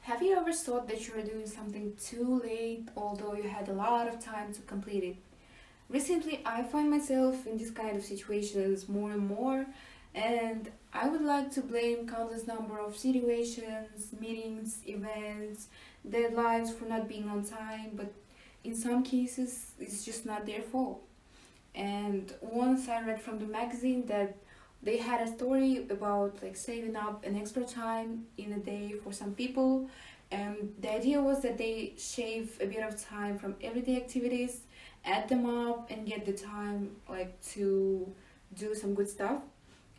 Have you ever thought that you were doing something too late, although you had a lot of time to complete it? Recently, I find myself in this kind of situations more and more, and I would like to blame countless number of situations, meetings, events, deadlines for not being on time, but in some cases, it's just not their fault. And once I read from the magazine that they had a story about like saving up an extra time in a day for some people, and the idea was that they shave a bit of time from everyday activities, add them up and get the time like to do some good stuff.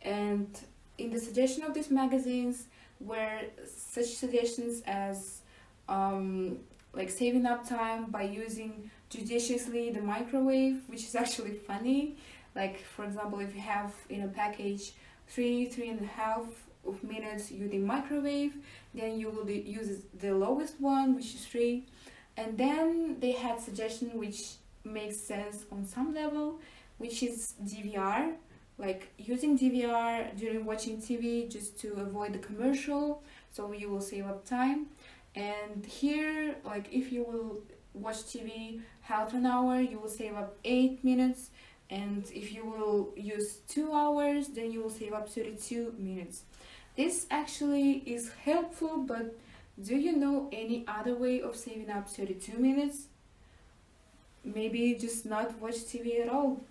And in the suggestion of these magazines were such suggestions as um, like saving up time by using judiciously the microwave, which is actually funny. Like for example, if you have in a package three and a half of minutes using microwave, then you will use the lowest one, which is 3. And then they had suggestion which makes sense on some level, which is DVR, like using DVR during watching TV just to avoid the commercial, so you will save up time. And here, like if you will watch TV half an hour, you will save up 8 minutes, and if you will use 2 hours, then you will save up 32 minutes. This actually is helpful, but do you know any other way of saving up 32 minutes? Maybe just not watch TV at all,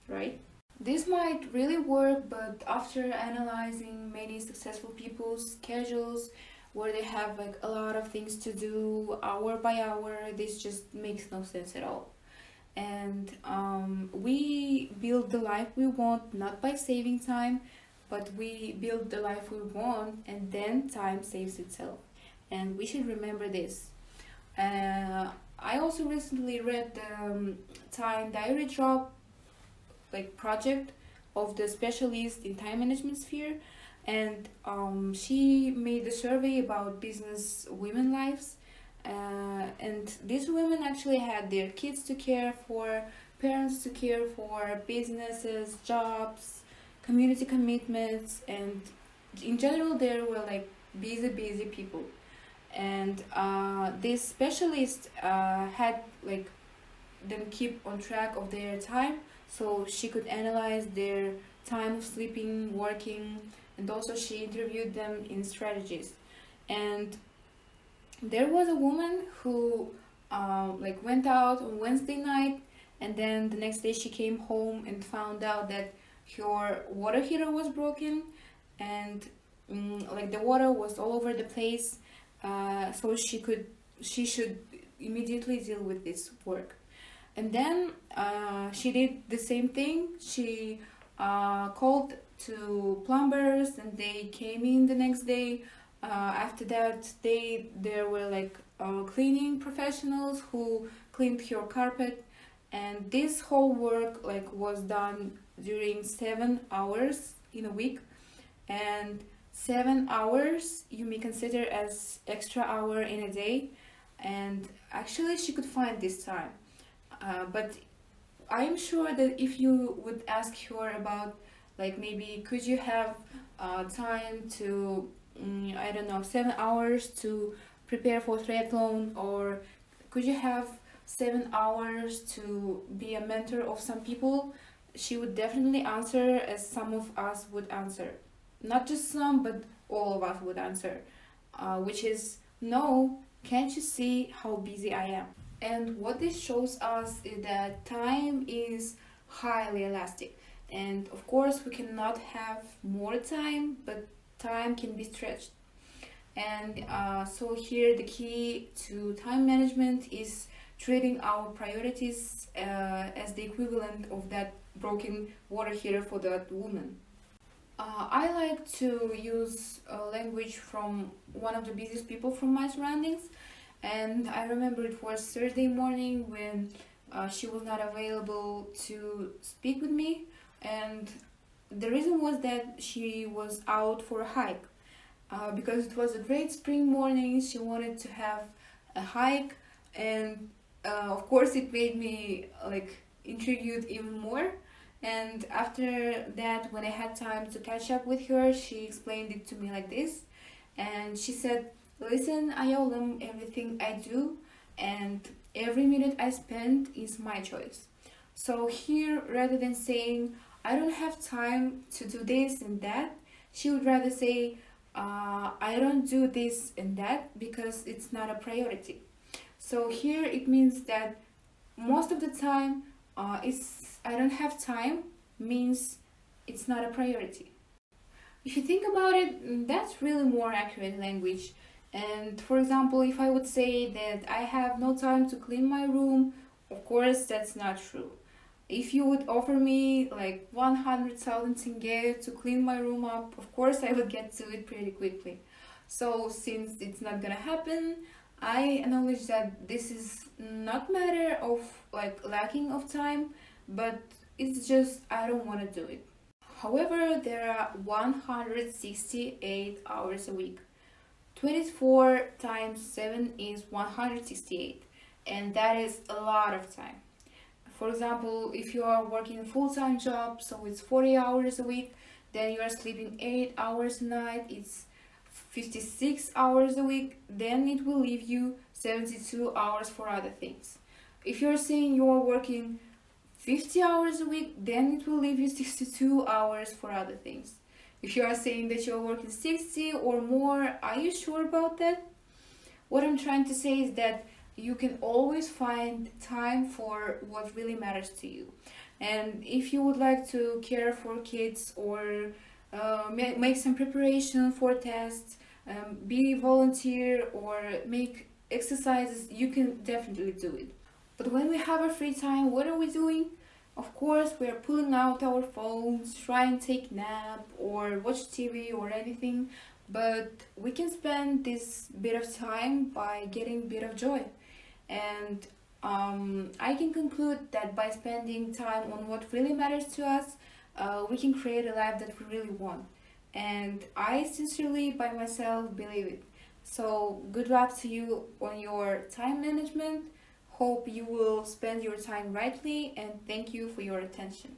right? This might really work, but after analyzing many successful people's schedules where they have like a lot of things to do hour by hour, this just makes no sense at all. And we build the life we want not by saving time, but we build the life we want, and then time saves itself. And we should remember this. I also recently read the time diary drop like project of the specialist in time management sphere, and she made a survey about business women lives, and these women actually had their kids to care for, parents to care for, businesses, jobs, community commitments, and in general they were like busy people. And this specialist had like them keep on track of their time, so she could analyze their time of sleeping, working, and also she interviewed them in strategies. And there was a woman who like went out on Wednesday night, and then the next day she came home and found out that her water heater was broken, and like the water was all over the place. So she should immediately deal with this work. And then she did the same thing. She called to plumbers, and they came in the next day. After that, there were like cleaning professionals who cleaned her carpet, and this whole work like was done during 7 hours in a week. And 7 hours you may consider as extra hour in a day, and actually she could find this time. But I'm sure that if you would ask her about like maybe could you have time to I don't know 7 hours to prepare for triathlon, or could you have 7 hours to be a mentor of some people, she would definitely answer as some of us would answer. Not just some, but all of us would answer, which is no, can't you see how busy I am? And what this shows us is that time is highly elastic. And of course, we cannot have more time, but time can be stretched. And so here the key to time management is treating our priorities as the equivalent of that broken water heater for that woman. I like to use language from one of the busiest people from my surroundings, and I remember it was Thursday morning when she was not available to speak with me, and the reason was that she was out for a hike. Because it was a great spring morning, she wanted to have a hike, and of course it made me like intrigued even more. And after that, when I had time to catch up with her, she explained it to me like this. And she said, Listen, Ayaulym, everything I do and every minute I spend is my choice. So here, rather than saying, I don't have time to do this and that, she would rather say, I don't do this and that because it's not a priority. So here it means that most of the time, it's I don't have time means it's not a priority. If you think about it, that's really more accurate language. And for example, if I would say that I have no time to clean my room, of course that's not true. If you would offer me like 100,000 tenge to clean my room up, of course I would get to it pretty quickly. So since it's not gonna happen, I acknowledge that this is not matter of like lacking of time, but it's just I don't want to do it. However, there are 168 hours a week. 24 times 7 is 168, and that is a lot of time. For example, if you are working a full-time job, so it's 40 hours a week, then you are sleeping 8 hours a night, it's 56 hours a week, then it will leave you 72 hours for other things. If you're saying you're working 50 hours a week, then it will leave you 62 hours for other things. If you are saying that you're working 60 or more, are you sure about that? What I'm trying to say is that you can always find time for what really matters to you. And if you would like to care for kids or make some preparation for tests, be volunteer or make exercises, you can definitely do it. But when we have our free time, what are we doing? Of course, we are pulling out our phones, trying to take nap or watch TV or anything. But we can spend this bit of time by getting a bit of joy. And I can conclude that by spending time on what really matters to us, we can create a life that we really want. And I sincerely, by myself, believe it. So, good luck to you on your time management. Hope you will spend your time rightly, and thank you for your attention.